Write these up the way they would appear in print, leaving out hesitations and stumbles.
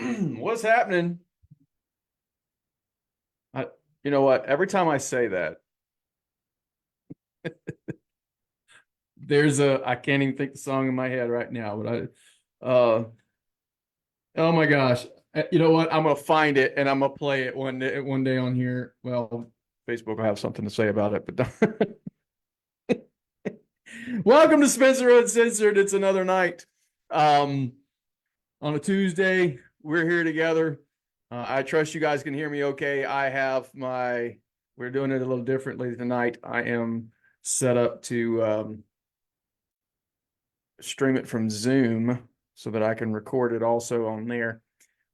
What's happening? I, you know what? Every time I say that, I can't even think the song in my head right now, oh my gosh. You know what? I'm gonna find it and I'm gonna play it one day on here. Well, Facebook will have something to say about it, but welcome to Spencer Uncensored. It's another night. Um, on a Tuesday, we're here together. I trust you guys can hear me okay. We're doing it a little differently tonight. I am set up to stream it from Zoom so that I can record it also on there.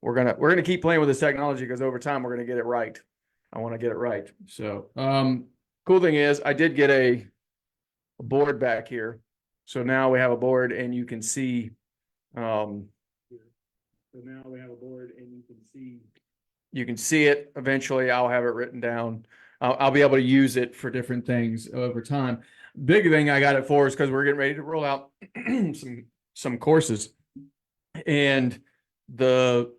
We're gonna keep playing with this technology because over time we're gonna get it right. I want to get it right. So cool thing is I did get a board back here. So now we have a board and you can see so now we have a board and you can see it. Eventually I'll have it written down. I'll be able to use it for different things over time. Big thing I got it for is because we're getting ready to roll out some courses. And the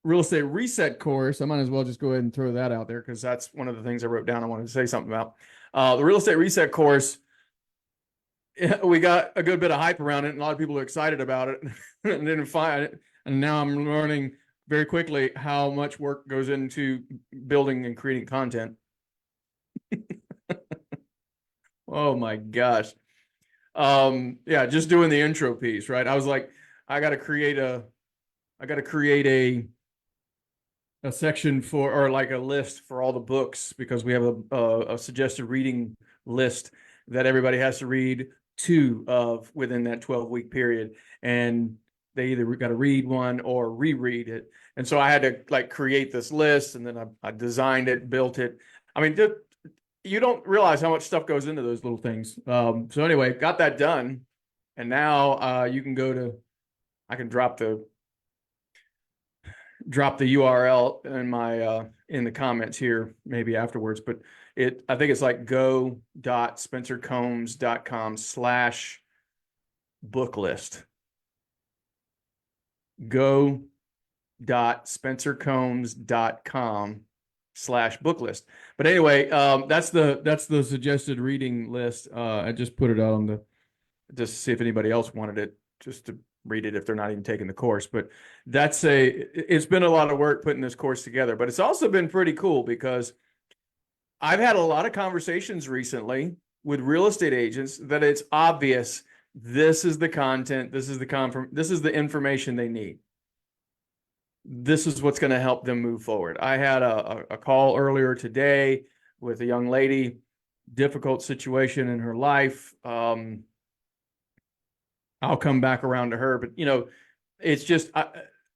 real estate reset course, I might as well just go ahead and throw that out there because that's one of the things I wrote down I wanted to say something about. The real estate reset course, we got a good bit of hype around it, and a lot of people are excited about it. And then and now I'm learning very quickly how much work goes into building and creating content. Oh my gosh. Yeah, just doing the intro piece, right? I was like, I got to create a section for, or like a list for all the books because we have a suggested reading list that everybody has to read two of within that 12-week period. And they either got to read one or reread it. And so I had to like create this list, and then I designed it, built it. I mean, you don't realize how much stuff goes into those little things. So anyway, got that done. And now you can I can drop the URL in the comments here maybe afterwards, but I think it's like go.spencercombs.com/book list. Go.spencercombs.com/book list. But anyway, that's the suggested reading list. I just put it out just to see if anybody else wanted it, just to read it if they're not even taking the course. But it's been a lot of work putting this course together, but it's also been pretty cool because I've had a lot of conversations recently with real estate agents that it's obvious this is the content, this is the information they need. This is what's going to help them move forward. I had a call earlier today with a young lady, difficult situation in her life. I'll come back around to her, but it's just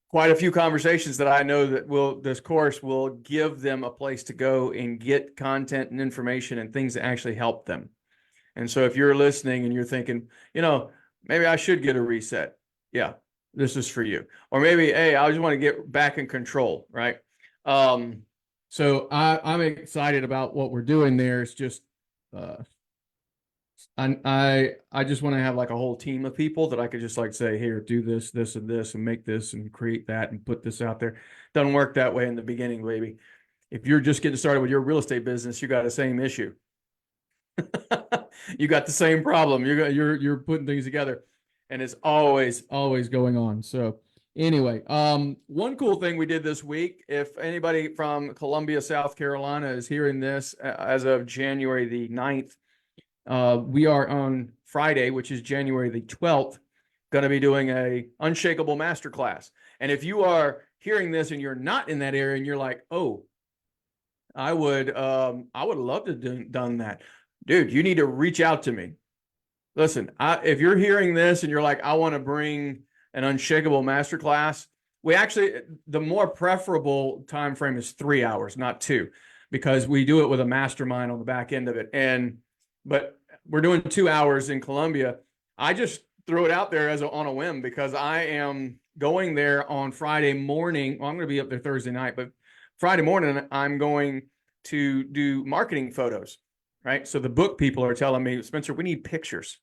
quite a few conversations that I know that this course will give them a place to go and get content and information and things that actually help them. And so if you're listening and you're thinking, maybe I should get a reset. Yeah, this is for you. Or maybe, hey, I just want to get back in control, right? So I'm excited about what we're doing there. It's just I just want to have like a whole team of people that I could just like say, here, do this, this, and this, and make this and create that and put this out there. Doesn't work that way in the beginning, baby. If you're just getting started with your real estate business, you got the same issue. You got the same problem. You're putting things together, and it's always going on. So anyway, one cool thing we did this week, if anybody from Columbia, South Carolina is hearing this as of January the 9th, we are on Friday, which is January the 12th, going to be doing a Unshakable Masterclass. And if you are hearing this and you're not in that area and you're like, oh, I would love to done that. Dude, you need to reach out to me. Listen, if you're hearing this and you're like, I want to bring an Unshakable Masterclass, the more preferable time frame is 3 hours, not 2, because we do it with a mastermind on the back end of it. But we're doing 2 hours in Columbia. I just threw it out there on a whim because I am going there on Friday morning. Well, I'm going to be up there Thursday night, but Friday morning, I'm going to do marketing photos, right? So the book people are telling me, Spencer, we need pictures.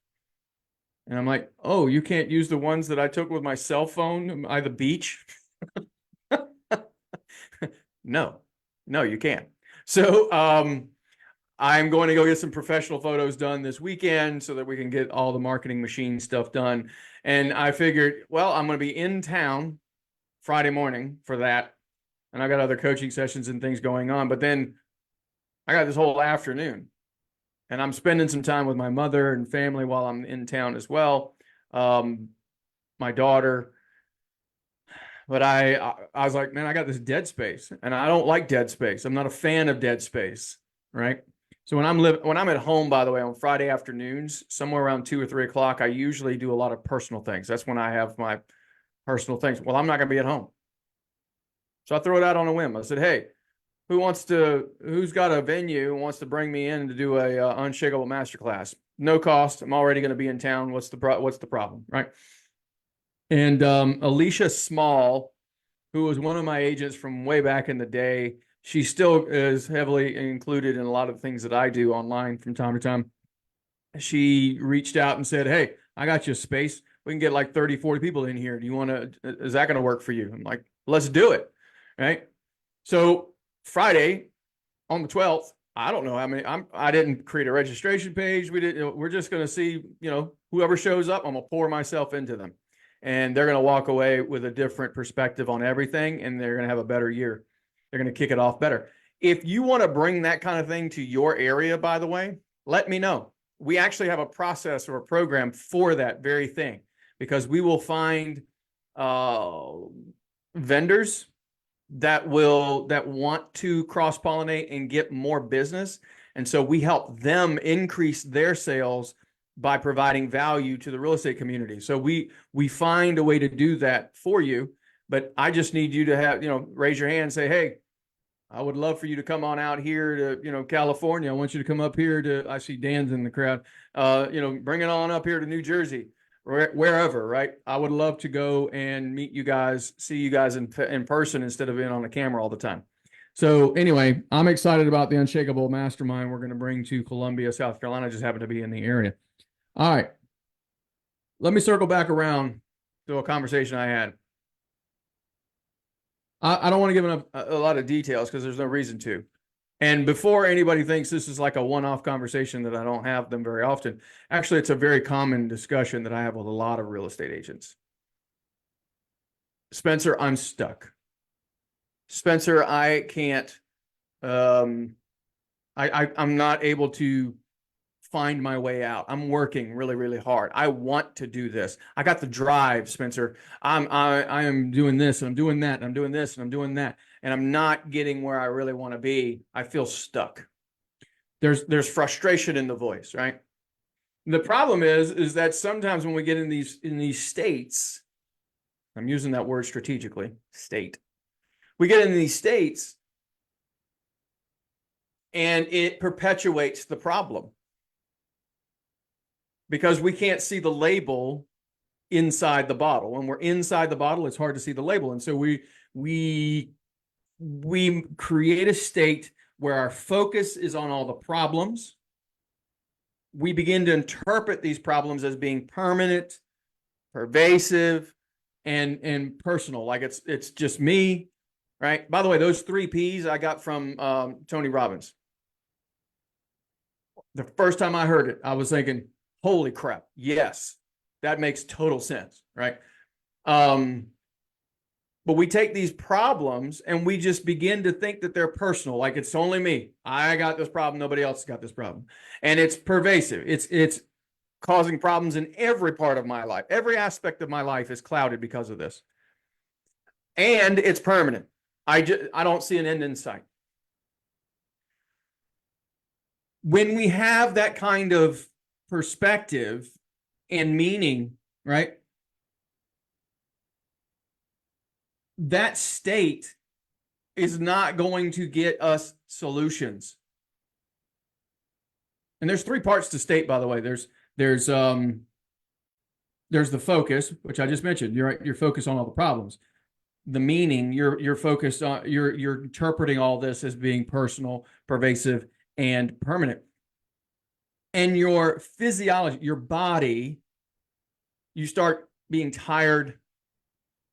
And I'm like, oh, you can't use the ones that I took with my cell phone by the beach? No, no, you can't. So I'm going to go get some professional photos done this weekend so that we can get all the marketing machine stuff done. And I figured, well, I'm going to be in town Friday morning for that. And I got other coaching sessions and things going on. But then I got this whole afternoon and I'm spending some time with my mother and family while I'm in town as well. My daughter. But I was like, man, I got this dead space and I don't like dead space. I'm not a fan of dead space. Right. So when I'm at home, by the way, on Friday afternoons, somewhere around 2 or 3 o'clock, I usually do a lot of personal things. That's when I have my personal things. Well, I'm not going to be at home. So I throw it out on a whim. I said, hey, who's got a venue and wants to bring me in to do a Unshakable Masterclass? No cost. I'm already going to be in town. What's the problem? Right. And Alicia Small, who was one of my agents from way back in the day, she still is heavily included in a lot of the things that I do online from time to time. She reached out and said, hey, I got you a space. We can get like 30, 40 people in here. Is that going to work for you? I'm like, let's do it. Right. So Friday on the 12th, I don't know how many, I didn't create a registration page. We're just going to see, whoever shows up, I'm going to pour myself into them. And they're going to walk away with a different perspective on everything. And they're going to have a better year. They're going to kick it off better. If you want to bring that kind of thing to your area, by the way, let me know. We actually have a process or a program for that very thing, because we will find vendors that want to cross-pollinate and get more business. And so we help them increase their sales by providing value to the real estate community. So we find a way to do that for you, but I just need you to have, raise your hand and say, hey, I would love for you to come on out here to, California. I want you to come up here I see Dan's in the crowd, bring it on up here to New Jersey, wherever, right? I would love to go and meet you guys, see you guys in person instead of being on the camera all the time. So anyway, I'm excited about the Unshakable Mastermind we're going to bring to Columbia, South Carolina. I just happen to be in the area. All right. Let me circle back around to a conversation I had. I don't want to give a lot of details because there's no reason to. And before anybody thinks this is like a one-off conversation that I don't have them very often, actually, it's a very common discussion that I have with a lot of real estate agents. Spencer, I'm stuck. Spencer, I can't, I'm not able to find my way out. I'm working really, really hard. I want to do this. I got the drive, Spencer. I am doing this and I'm doing that and I'm doing this and I'm doing that, and I'm not getting where I really want to be. I feel stuck. There's frustration in the voice, right? The problem is that sometimes when we get in these states, I'm using that word strategically, state. We get in these states and it perpetuates the problem, because we can't see the label inside the bottle. When we're inside the bottle, it's hard to see the label. And so we create a state where our focus is on all the problems. We begin to interpret these problems as being permanent, pervasive, and personal. Like it's just me, right? By the way, those 3 Ps I got from Tony Robbins. The first time I heard it, I was thinking, holy crap, yes, that makes total sense, right? But we take these problems and we just begin to think that they're personal, like it's only me. I got this problem, nobody else has got this problem. And it's pervasive. It's causing problems in every part of my life. Every aspect of my life is clouded because of this. And it's permanent. I don't see an end in sight. When we have that kind of perspective and meaning, right? That state is not going to get us solutions. And there's 3 parts to state, by the way. There's the focus, which I just mentioned. You're focused on all the problems. The meaning, you're focused on, you're interpreting all this as being personal, pervasive, and permanent. And your physiology, your body, you start being tired.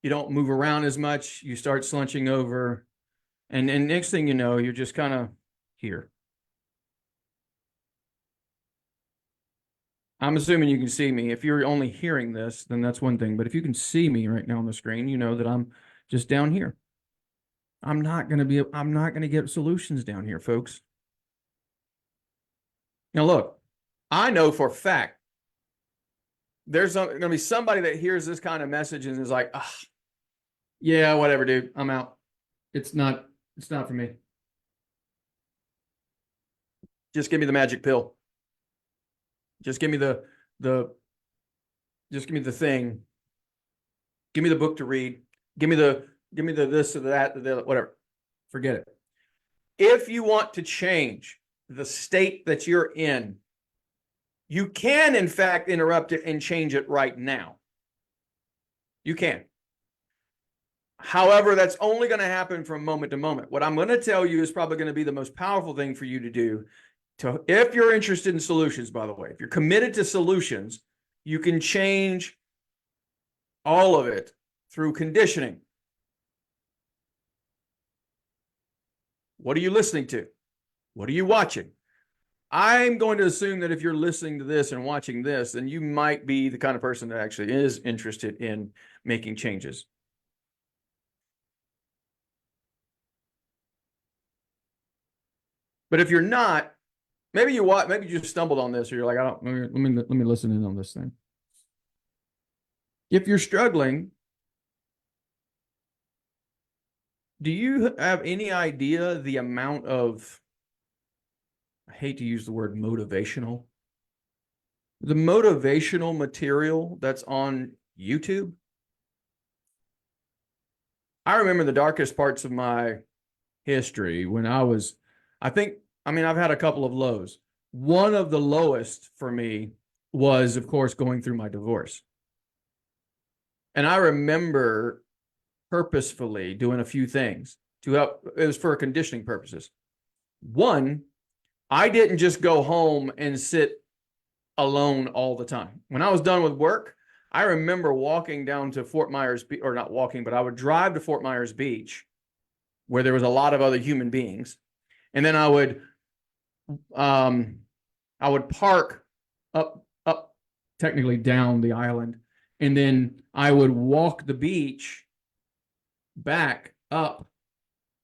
You don't move around as much. You start slouching over. And next thing you know, you're just kind of here. I'm assuming you can see me. If you're only hearing this, then that's one thing. But if you can see me right now on the screen, you know that I'm just down here. I'm not going to get solutions down here, folks. Now, look, I know for a fact there's going to be somebody that hears this kind of message and is like, ah, yeah, whatever, dude. I'm out. It's not, it's not for me. Just give me the magic pill. Just give me the, just give me the thing. Give me the book to read. Give me the this or that, the whatever. Forget it. If you want to change the state that you're in, you can, in fact, interrupt it and change it right now. You can. However, that's only going to happen from moment to moment. What I'm going to tell you is probably going to be the most powerful thing for you to do. If you're interested in solutions, by the way, if you're committed to solutions, you can change all of it through conditioning. What are you listening to? What are you watching? I'm going to assume that if you're listening to this and watching this, then you might be the kind of person that actually is interested in making changes. But if you're not, maybe maybe you just stumbled on this, or you're like, I don't. Let me listen in on this thing. If you're struggling, do you have any idea the amount of, I hate to use the word motivational, the motivational material that's on YouTube? I remember the darkest parts of my history when I've had a couple of lows. One of the lowest for me was, of course, going through my divorce. And I remember purposefully doing a few things to help. It was for conditioning purposes. One, I didn't just go home and sit alone all the time. When I was done with work, I remember walking down to Fort Myers, or not walking, but I would drive to Fort Myers Beach where there was a lot of other human beings. And then I would park up technically down the island. And then I would walk the beach back up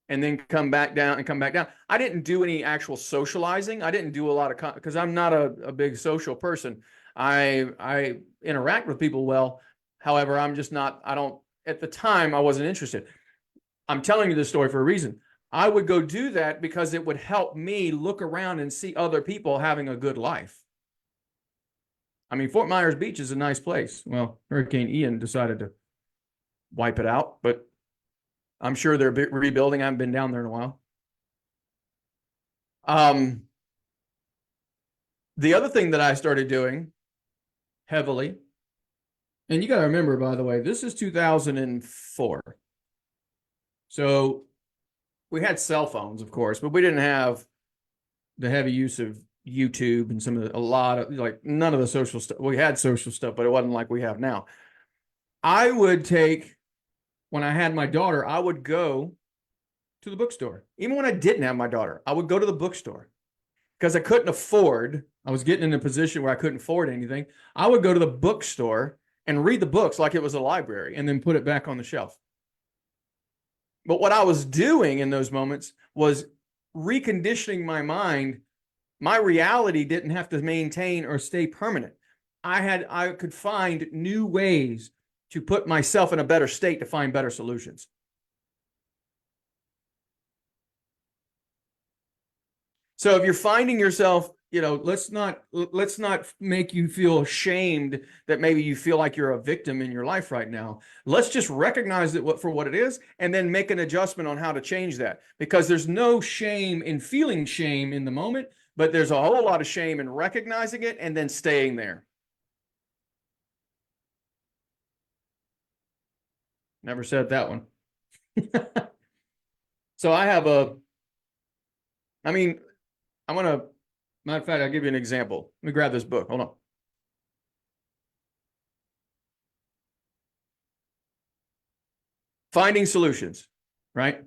and then come back down and come back down. I didn't do any actual socializing. I didn't do a lot of, because I'm not a big social person. I interact with people well. However, I'm just not, I don't, at the time, I wasn't interested. I'm telling you this story for a reason. I would go do that because it would help me look around and see other people having a good life. I mean, Fort Myers Beach is a nice place. Well, Hurricane Ian decided to wipe it out, but I'm sure they're rebuilding. I haven't been down there in a while. The other thing that I started doing heavily, and you got to remember, by the way, this is 2004. So we had cell phones, of course, but we didn't have the heavy use of YouTube and a lot of, like, none of the social stuff. We had social stuff, but it wasn't like we have now. I would take, when I had my daughter, I would go to the bookstore. Even when I didn't have my daughter, I would go to the bookstore because I couldn't afford, I was getting in a position where I couldn't afford anything. I would go to the bookstore and read the books like it was a library and then put it back on the shelf. But what I was doing in those moments was reconditioning my mind. My reality didn't have to maintain or stay permanent. I could find new ways to put myself in a better state to find better solutions. So if you're finding yourself, let's not make you feel ashamed that maybe you feel like you're a victim in your life right now. Let's just recognize it for what it is and then make an adjustment on how to change that, because there's no shame in feeling shame in the moment, but there's a whole lot of shame in recognizing it and then staying there. Never said that one. So I'm going to, matter of fact, I'll give you an example. Let me grab this book. Hold on. Finding solutions, right?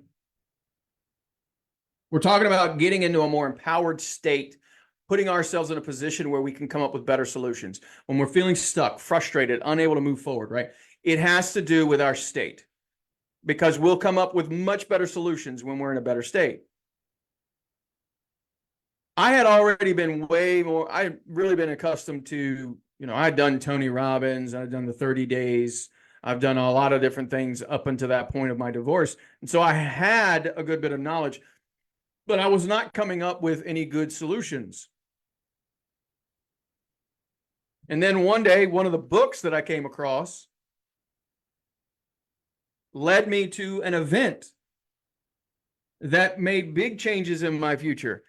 We're talking about getting into a more empowered state, putting ourselves in a position where we can come up with better solutions. When we're feeling stuck, frustrated, unable to move forward, right? It has to do with our state, because we'll come up with much better solutions when we're in a better state. I had already been I'd really been accustomed to, I'd done Tony Robbins, I'd done the 30 days, I've done a lot of different things up until that point of my divorce. And so I had a good bit of knowledge, but I was not coming up with any good solutions. And then one day, one of the books that I came across led me to an event that made big changes in my future.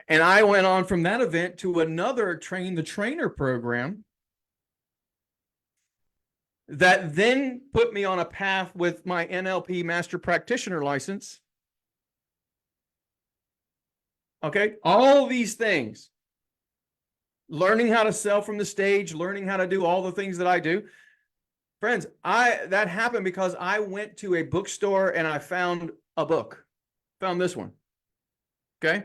And I went on from that event to another Train the Trainer program that then put me on a path with my NLP Master Practitioner license. Okay, all these things, learning how to sell from the stage, learning how to do all the things that I do. Friends, that happened because I went to a bookstore and I found a book, found this one. Okay.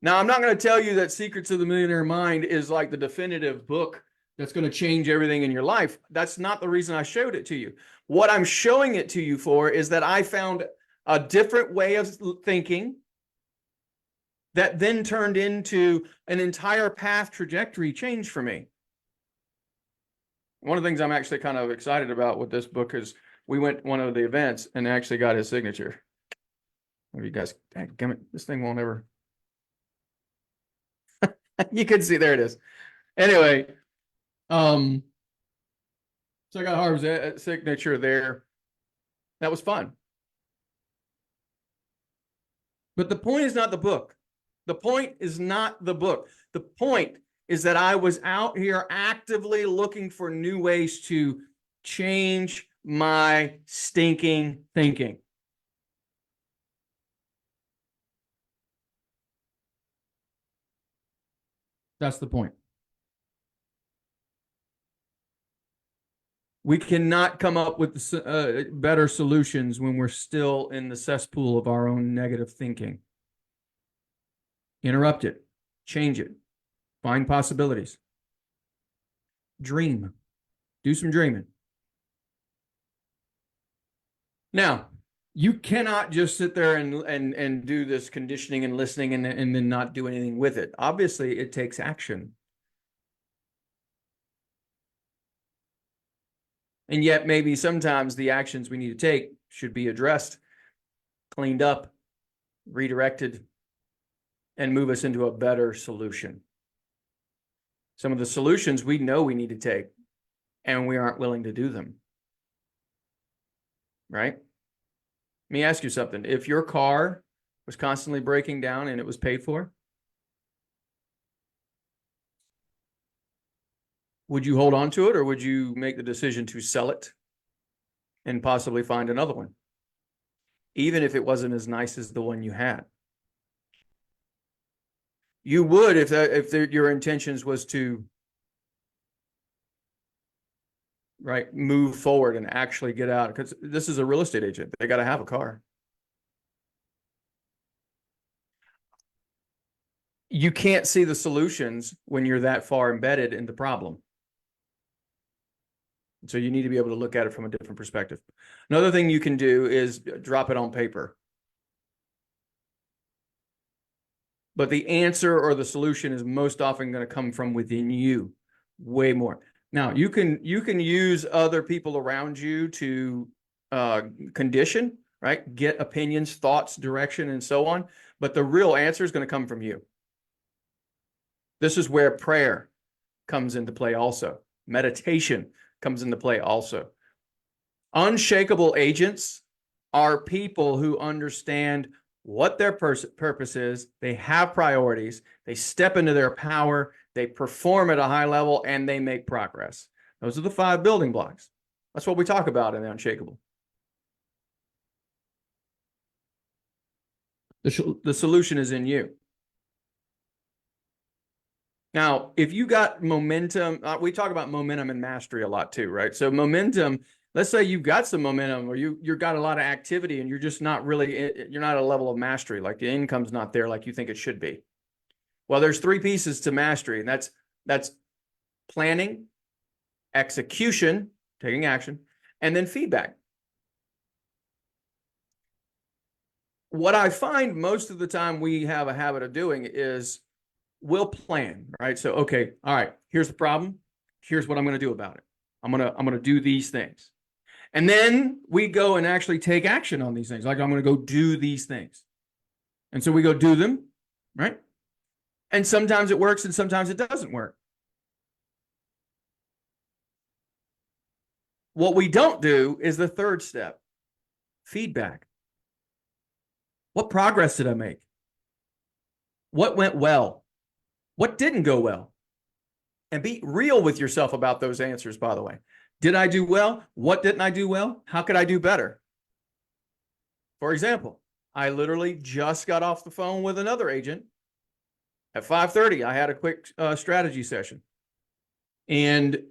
Now, I'm not going to tell you that Secrets of the Millionaire Mind is like the definitive book that's going to change everything in your life. That's not the reason I showed it to you. What I'm showing it to you for is that I found a different way of thinking that then turned into an entire path trajectory change for me. One of the things I'm actually kind of excited about with this book is we went to one of the events and actually got his signature. You guys, this thing won't ever. You can see, there it is. Anyway, so I got Harv's signature there. That was fun. But the point is not the book. The point is not the book. The point is that I was out here actively looking for new ways to change my stinking thinking. That's the point. We cannot come up with better solutions when we're still in the cesspool of our own negative thinking. Interrupt it, change it, find possibilities. Dream, do some dreaming. Now, you cannot just sit there and do this conditioning and listening and then not do anything with it. Obviously, it takes action. And yet maybe sometimes the actions we need to take should be addressed, cleaned up, redirected, and move us into a better solution. Some of the solutions we know we need to take, and we aren't willing to do them. Right? Let me ask you something. If your car was constantly breaking down and it was paid for, would you hold on to it, or would you make the decision to sell it and possibly find another one, even if it wasn't as nice as the one you had? You would if your intentions was to move forward and actually get out, because this is a real estate agent. They got to have a car. You can't see the solutions when you're that far embedded in the problem. So you need to be able to look at it from a different perspective. Another thing you can do is drop it on paper. But the answer or the solution is most often going to come from within you, way more. Now, you can use other people around you to condition, right? Get opinions, thoughts, direction, and so on. But the real answer is going to come from you. This is where prayer comes into play also. Meditation comes into play also. Unshakable agents are people who understand what their purpose is. They have priorities. They step into their power. They perform at a high level, and they make progress. Those are the 5 building blocks. That's what we talk about in the Unshakable. The solution is in you. Now, if you got momentum, we talk about momentum and mastery a lot too, right? So momentum let's say you've got some momentum or you've got a lot of activity and you're just not really, you're not at a level of mastery. Like the income's not there like you think it should be. Well, there's three pieces to mastery, and that's planning, execution, taking action, and then feedback. What I find most of the time we have a habit of doing is we'll plan, right? So, okay, all right, here's the problem. Here's what I'm going to do about it. I'm going to do these things. And then we go and actually take action on these things. Like I'm going to go do these things. And so we go do them, right? And sometimes it works and sometimes it doesn't work. What we don't do is the third step, feedback. What progress did I make? What went well? What didn't go well? And be real with yourself about those answers, by the way. Did I do well? What didn't I do well? How could I do better? For example, I literally just got off the phone with another agent. At 5:30, I had a quick strategy session. And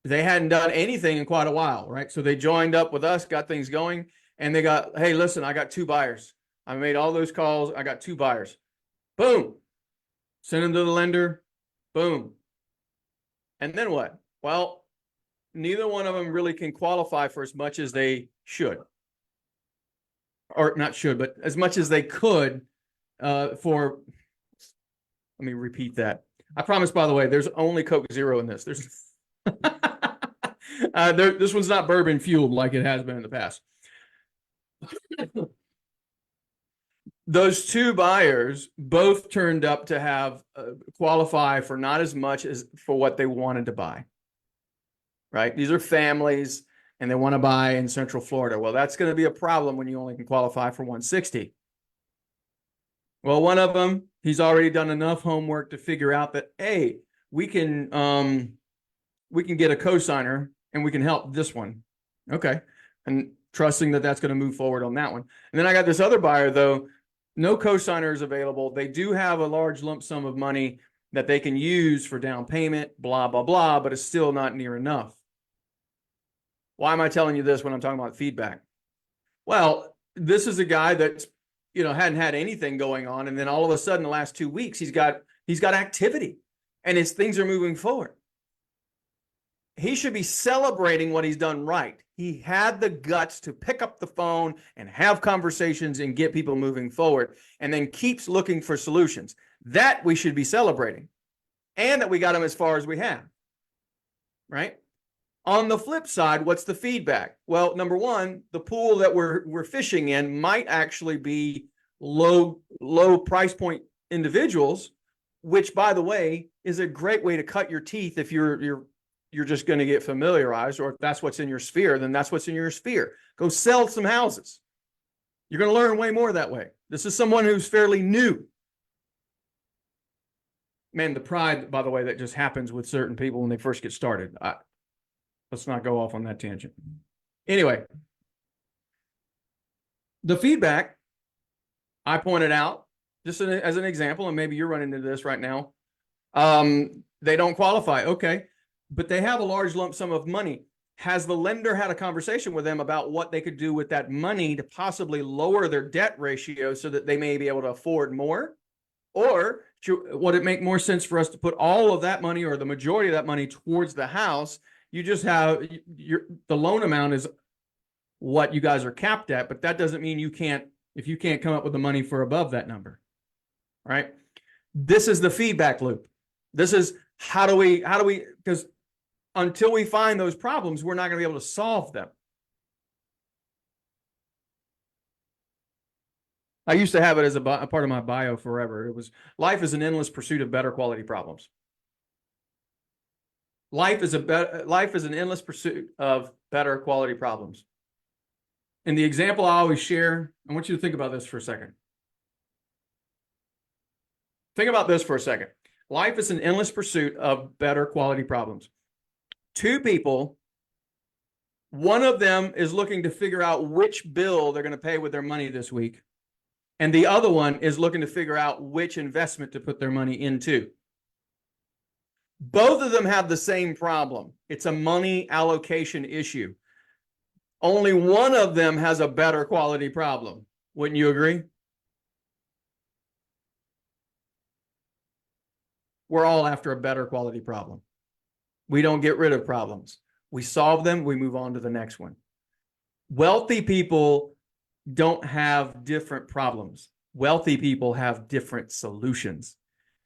they hadn't done anything in quite a while, right? So they joined up with us, got things going, and they got, hey, listen, I got 2 buyers. I made all those calls. I got 2 buyers. Boom. Send them to the lender. Boom. And then what? Well, neither one of them really can qualify for as much as they should. Or not should, but as much as they could for, let me repeat that. I promise, by the way, there's only Coke Zero in this. There's this one's not bourbon fueled like it has been in the past. Those 2 buyers both turned up to have qualify for not as much as for what they wanted to buy. Right? These are families and they want to buy in Central Florida. Well, that's going to be a problem when you only can qualify for 160. Well, one of them, he's already done enough homework to figure out that, hey, we can get a cosigner and we can help this one. Okay. And trusting that that's going to move forward on that one. And then I got this other buyer, though, no cosigner is available. They do have a large lump sum of money that they can use for down payment, blah, blah, blah, but it's still not near enough. Why am I telling you this when I'm talking about feedback? Well, this is a guy that's, hadn't had anything going on. And then all of a sudden, the last 2 weeks, he's got activity and his things are moving forward. He should be celebrating what he's done right. He had the guts to pick up the phone and have conversations and get people moving forward, and then keeps looking for solutions. That we should be celebrating, and that we got him as far as we have, right? On the flip side, what's the feedback? Well, number one, the pool that we're fishing in might actually be low price point individuals, which, by the way, is a great way to cut your teeth if you're just going to get familiarized, or if that's what's in your sphere, then that's what's in your sphere. Go sell some houses. You're going to learn way more that way. This is someone who's fairly new. Man, the pride, by the way, that just happens with certain people when they first get started. Let's not go off on that tangent. Anyway, the feedback I pointed out, just as an example, and maybe you're running into this right now. They don't qualify. Okay. But they have a large lump sum of money. Has the lender had a conversation with them about what they could do with that money to possibly lower their debt ratio so that they may be able to afford more? Or would it make more sense for us to put all of that money or the majority of that money towards the house? You just have the loan amount is what you guys are capped at, but that doesn't mean if you can't come up with the money for above that number, right? This is the feedback loop. This is how do we, because until we find those problems, we're not going to be able to solve them. I used to have it as a part of my bio forever. It was, life is an endless pursuit of better quality problems. Life is an endless pursuit of better quality problems. And the example I always share, I want you to think about this for a second. Think about this for a second. Life is an endless pursuit of better quality problems. 2 people, one of them is looking to figure out which bill they're going to pay with their money this week. And the other one is looking to figure out which investment to put their money into. Both of them have the same problem. It's a money allocation issue. Only one of them has a better quality problem. Wouldn't you agree? We're all after a better quality problem. We don't get rid of problems. We solve them, we move on to the next one. Wealthy people don't have different problems. Wealthy people have different solutions.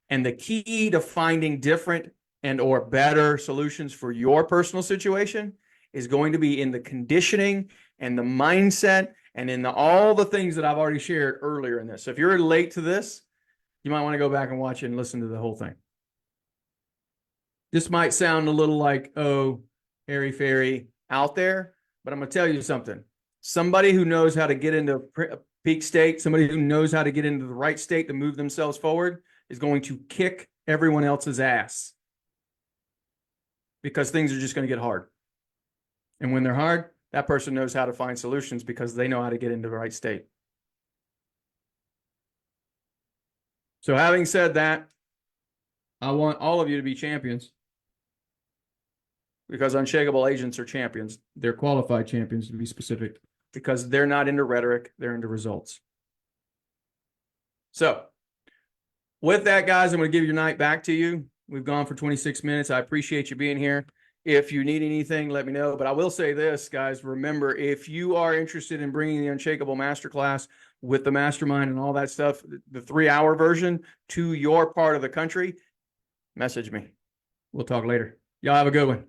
And the key to finding different and or better solutions for your personal situation is going to be in the conditioning and the mindset and in all the things that I've already shared earlier in this. So if you're late to this, you might want to go back and watch it and listen to the whole thing. This might sound a little like, oh, airy-fairy out there, but I'm going to tell you something. Somebody who knows how to get into a peak state, somebody who knows how to get into the right state to move themselves forward is going to kick everyone else's ass because things are just going to get hard. And when they're hard, that person knows how to find solutions because they know how to get into the right state. So having said that, I want all of you to be champions because unshakable agents are champions. They're qualified champions, to be specific, because they're not into rhetoric, they're into results. So with that, guys, I'm going to give your night back to you. We've gone for 26 minutes. I appreciate you being here. If you need anything, let me know. But I will say this, guys, remember, if you are interested in bringing the Unshakeable Masterclass with the mastermind and all that stuff, the 3-hour version to your part of the country, message me. We'll talk later. Y'all have a good one.